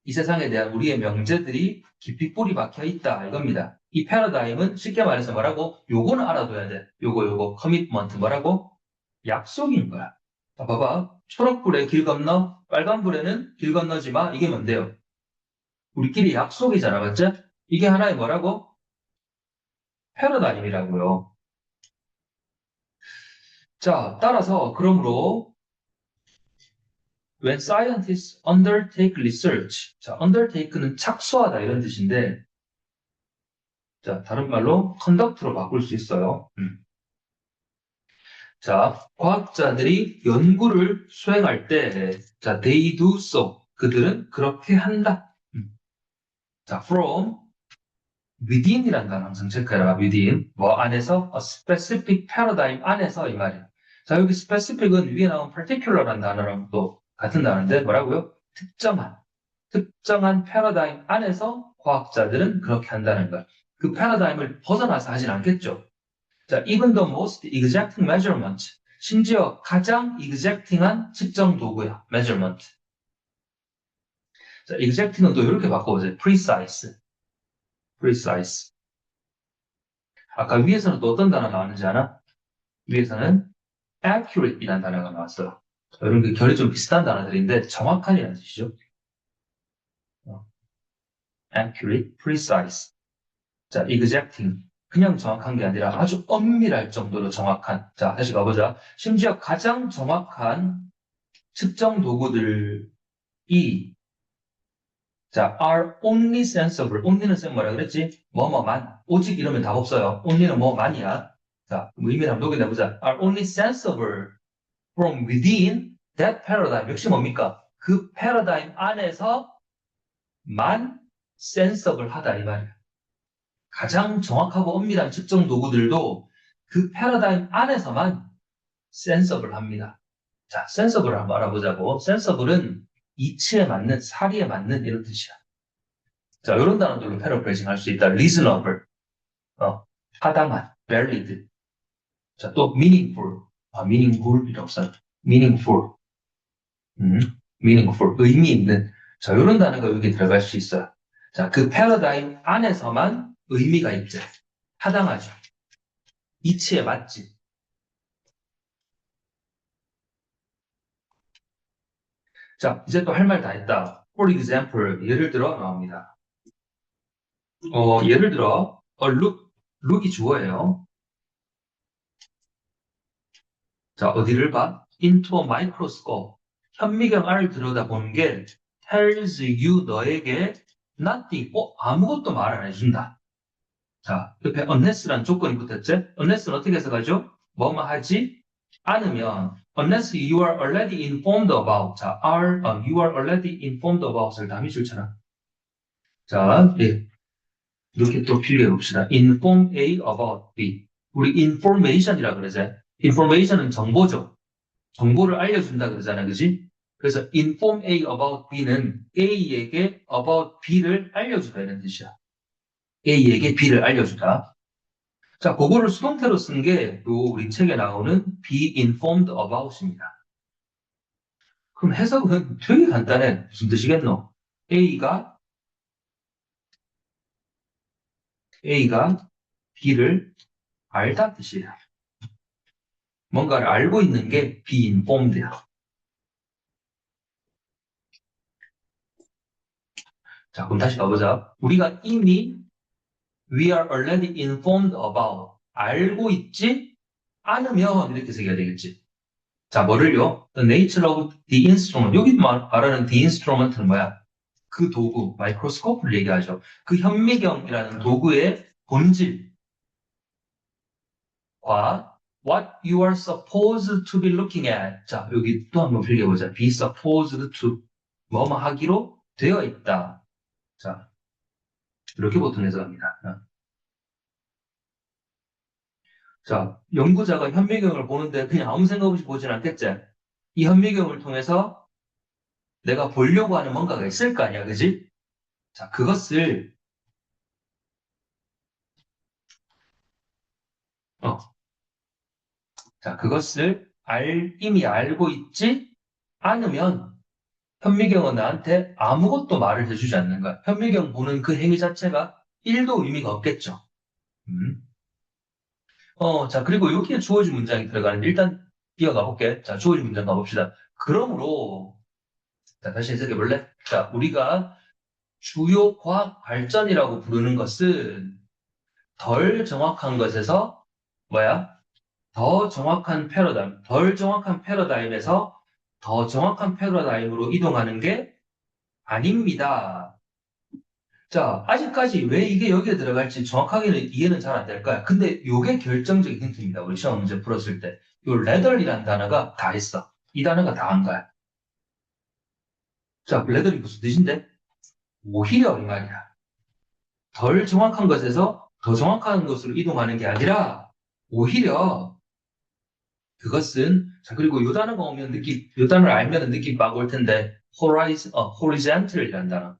이 세상에 대한 우리의 명제들이 깊이 뿌리 박혀 있다 이겁니다. 이 패러다임은 쉽게 말해서 뭐라고? 요거는 알아둬야 돼. 요거 커미트먼트 뭐라고? 약속인 거야. 자, 봐봐. 초록불에 길 건너, 빨간불에는 길 건너지 마. 이게 뭔데요? 우리끼리 약속이잖아, 맞지? 이게 하나의 뭐라고? 패러다임이라고요. 자, 따라서 그러므로 when scientists undertake research, 자, undertake는 착수하다 이런 뜻인데, 자, 다른 말로 conduct로 바꿀 수 있어요. 자, 과학자들이 연구를 수행할 때, 자, they do so. 그들은 그렇게 한다. 자, from within이라는 단어 항상 체크해라. within. 뭐 안에서, a specific paradigm 안에서 이 말이에요. 자, 여기 specific은 위에 나온 particular라는 단어랑 또 같은 단어인데 뭐라고요? 특정한 패러다임 안에서 과학자들은 그렇게 한다는 것. 그 패러다임을 벗어나서 하진 않겠죠. 자, even the most exact measurement. 심지어 가장 exacting한 측정 도구야. measurement. 자, exacting은 또 이렇게 바꿔보세요. precise. precise. 아까 위에서는 또 어떤 단어 나왔는지 아나? 위에서는 accurate이라는 단어가 나왔어요. 이런 게 결이 좀 비슷한 단어들인데 정확한이라는 뜻이죠. accurate, precise. 자, exacting. 그냥 정확한 게 아니라 아주 엄밀할 정도로 정확한. 자, 다시 가보자. 심지어 가장 정확한 측정 도구들이 자, are only sensible. only는 쌤 뭐라 그랬지? 뭐뭐만. 오직 이러면 답 없어요. only는 뭐만이야. 자, 뭐 의미를 한번 녹여내보자. are only sensible from within that paradigm. 역시 뭡니까? 그 패러다임 안에서만 sensible 하다 이 말이야. 가장 정확하고 엄밀한 측정 도구들도 그 패러다임 안에서만 sensible 합니다. 자, sensible을 한번 알아보자고. sensible은 이치에 맞는, 사리에 맞는 이런 뜻이야. 자, 이런 단어들로 패러프레이징 할 수 있다. reasonable, 타당한, valid. 자, 또 meaningful, meaningful 필요 없어요. meaningful, meaningful, 의미 있는. 자, 이런 단어가 여기 들어갈 수 있어요. 자, 그 패러다임 안에서만 의미가 있죠. 타당하죠. 이치에 맞지. 자, 이제 또 할 말 다 했다. For example, 예를 들어 나옵니다. 예를 들어, look이 주어예요. 자, 어디를 봐? into a microscope. 현미경알을 들여다보는 게 tells you 너에게 nothing, 아무것도 말 안 해준다. 자, 옆에 unless란 조건이 붙었지? unless는 어떻게 해석하죠? 뭐뭐 하지 않으면 unless you are already informed about. 자, you are already informed about을 다음에 줄잖아. 자, 예. 이렇게 또 필요해 봅시다. inform A about B. 우리 information이라 그러죠. information은 정보죠. 정보를 알려준다 그러잖아, 그지? 그래서 inform A about B는 A에게 about B를 알려주다 이런 뜻이야. A에게 B를 알려주다. 자, 그거를 수동태로 쓴 게 또 우리 책에 나오는 be informed about입니다. 그럼 해석은 되게 간단해. 무슨 뜻이겠노? A가 B를 알다 뜻이야. 뭔가를 알고 있는 게 be informed야. 자, 그럼 다시 가보자. 우리가 이미 we are already informed about 알고 있지 않으면 이렇게 새겨야 되겠지. 자, 뭐를요? The nature of the instrument. 여기 말하는 the instrument는 뭐야? 그 도구, 마이크로스코프를 얘기하죠. 그 현미경이라는 도구의 본질과 what you are supposed to be looking at. 자, 여기 또 한번 빌려보자. be supposed to 뭐뭐 하기로 되어 있다. 자, 이렇게 보통 해석합니다. 자, 연구자가 현미경을 보는데 그냥 아무 생각 없이 보진 않겠지? 이 현미경을 통해서 내가 보려고 하는 뭔가가 있을 거 아니야, 그지? 자, 그것을 이미 알고 있지 않으면 현미경은 나한테 아무것도 말을 해주지 않는 거야. 현미경 보는 그 행위 자체가 1도 의미가 없겠죠. 음. 자, 그리고 여기에 주어진 문장이 들어가는데 일단 이어가 볼게. 자, 주어진 문장 가봅시다. 그러므로 자, 다시 해석해 볼래? 자, 우리가 주요 과학 발전이라고 부르는 것은 덜 정확한 것에서 뭐야? 덜 정확한 패러다임에서 더 정확한 패러다임으로 이동하는 게 아닙니다. 자, 아직까지 왜 이게 여기에 들어갈지 정확하게는 이해는 잘 안 될 거야. 근데 이게 결정적인 힌트입니다. 우리 시험 문제 풀었을 때. 요 레덜이라는 단어가 다 했어. 이 단어가 다 한 거야. 자, 레덜이 무슨 뜻인데? 오히려 이 말이야. 덜 정확한 것에서 더 정확한 것으로 이동하는 게 아니라 오히려 그것은 자 그리고 요 단어가 오면 요 단어를 알면 느낌 막 올 텐데 horizontal이라는 단어.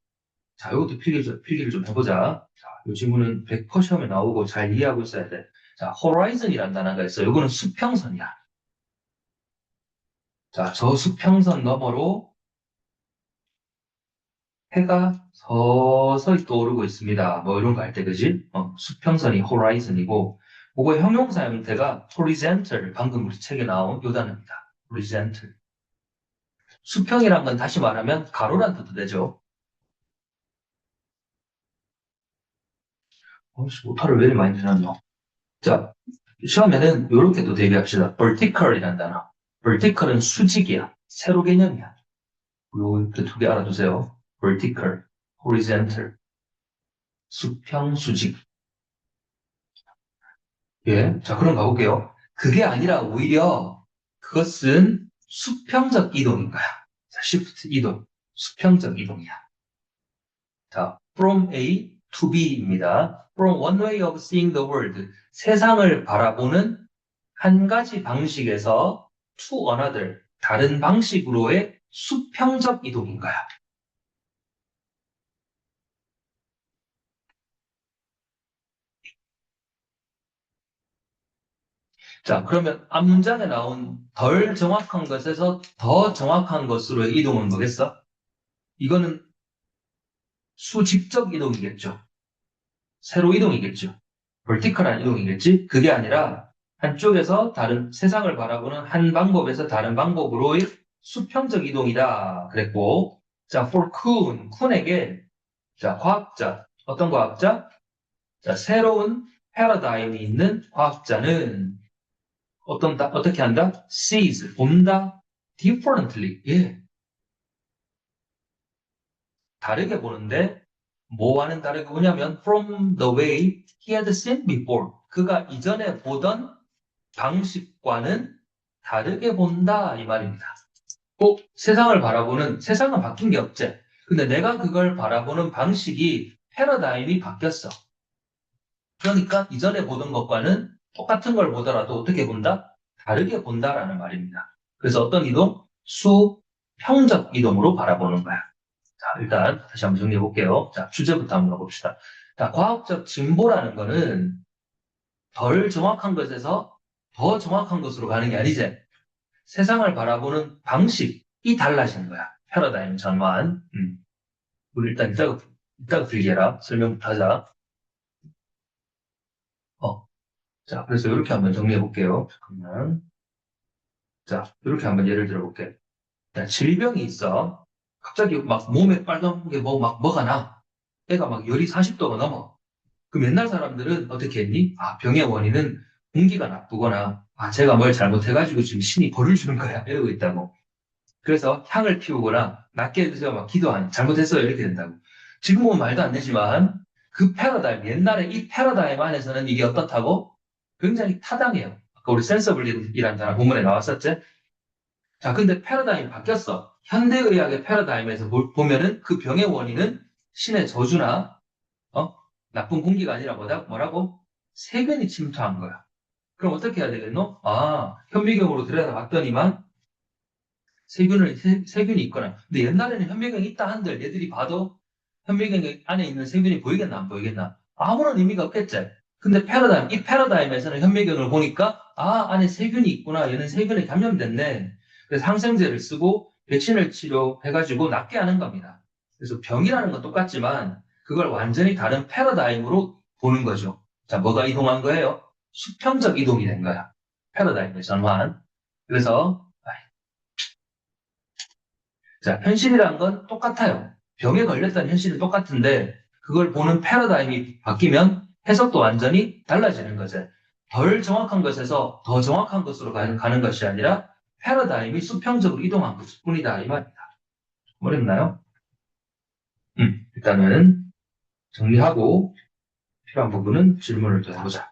자, 이것도 필기를 좀 해보자. 자, 이 질문은 100% 시험에 나오고 잘 이해하고 있어야 돼. 자, horizon이라는 단어가 있어. 요거는 수평선이야. 자, 저 수평선 너머로 해가 서서히 떠오르고 있습니다. 뭐 이런 거 할 때, 그지? 수평선이 horizon이고, 그거의 형용사 형태가 horizontal, 방금 우리 책에 나온 요 단어입니다. horizontal. 수평이란 건 다시 말하면 가로란 뜻도 되죠. 오타를 왜 이렇게 많이 내놨노? 자, 시험에는 이렇게도 대비합시다. vertical이라는 단어. vertical은 수직이야. 세로 개념이야. 요렇게 두 개 알아두세요. vertical, horizontal. 수평, 수직. 예. 자, 그럼 가볼게요. 그게 아니라 오히려 그것은 수평적 이동인 거야. 자, shift 이동. 수평적 이동이야. 자, from A to B입니다. From one way of seeing the world. 세상을 바라보는 한 가지 방식에서 to another. 다른 방식으로의 수평적 이동인 거야. 자, 그러면 앞 문장에 나온 덜 정확한 것에서 더 정확한 것으로의 이동은 뭐겠어? 이거는 수직적 이동이겠죠. 세로 이동이겠죠. vertical한 이동이겠지. 그게 아니라 한쪽에서 다른 세상을 바라보는 한 방법에서 다른 방법으로의 수평적 이동이다. 그랬고, 자, for 쿤에게, 자, 과학자, 어떤 과학자? 자, 새로운 패러다임이 있는 과학자는 어떻게 한다? sees, 본다, differently. 예. 다르게 보는데, 뭐와는 다르게 보냐면, from the way he had seen before. 그가 이전에 보던 방식과는 다르게 본다. 이 말입니다. 꼭 세상은 바뀐 게 없지. 근데 내가 그걸 바라보는 방식이, 패러다임이 바뀌었어. 그러니까 이전에 보던 것과는 똑같은 걸 보더라도 어떻게 본다? 다르게 본다라는 말입니다. 그래서 어떤 이동? 수평적 이동으로 바라보는 거야. 자, 일단 다시 한번 정리해 볼게요. 자, 주제부터 한번 봅시다. 자, 과학적 진보라는 거는 덜 정확한 것에서 더 정확한 것으로 가는 게 아니지. 세상을 바라보는 방식이 달라지는 거야. 패러다임 전환. 우리 일단 이따가 들게라. 설명부터 하자. 자, 그래서 이렇게 한번 정리해 볼게요. 잠깐만. 자, 이렇게 한번 예를 들어 볼게. 자, 질병이 있어. 갑자기 막 몸에 빨간 게 뭐가 나. 애가 막 열이 40도가 넘어. 그럼 옛날 사람들은 어떻게 했니? 아, 병의 원인은 공기가 나쁘거나, 아, 제가 뭘 잘못해가지고 지금 신이 벌을 주는 거야. 이러고 있다고. 그래서 향을 피우거나, 낫게 해주세요. 막 기도하니, 잘못했어요. 이렇게 된다고. 지금은 말도 안 되지만, 그 패러다임, 옛날에 이 패러다임 안에서는 이게 어떻다고? 굉장히 타당해요. 아까 우리 센서블이라는 단어 본문에 나왔었지? 자, 근데 패러다임이 바뀌었어. 현대의학의 패러다임에서 보면은 그 병의 원인은 신의 저주나, 어? 나쁜 공기가 아니라 뭐라고? 세균이 침투한 거야. 그럼 어떻게 해야 되겠노? 아, 현미경으로 들여다봤더니만 세균이 있거나. 근데 옛날에는 현미경이 있다 한들 얘들이 봐도 현미경 안에 있는 세균이 보이겠나 안 보이겠나? 아무런 의미가 없겠지. 근데 이 패러다임에서는 현미경을 보니까 아, 안에 세균이 있구나. 얘는 세균에 감염됐네. 그래서 항생제를 쓰고 백신을 치료해가지고 낫게 하는 겁니다. 그래서 병이라는 건 똑같지만 그걸 완전히 다른 패러다임으로 보는 거죠. 자, 뭐가 이동한 거예요? 수평적 이동이 된 거야. 패러다임의 전환. 그래서 자, 현실이란 건 똑같아요. 병에 걸렸다는 현실은 똑같은데 그걸 보는 패러다임이 바뀌면 해석도 완전히 달라지는 거죠. 덜 정확한 것에서 더 정확한 것으로 가는 것이 아니라 패러다임이 수평적으로 이동한 것뿐이다 이 말입니다. 어렵나요? 일단은 정리하고 필요한 부분은 질문을 또 해보자.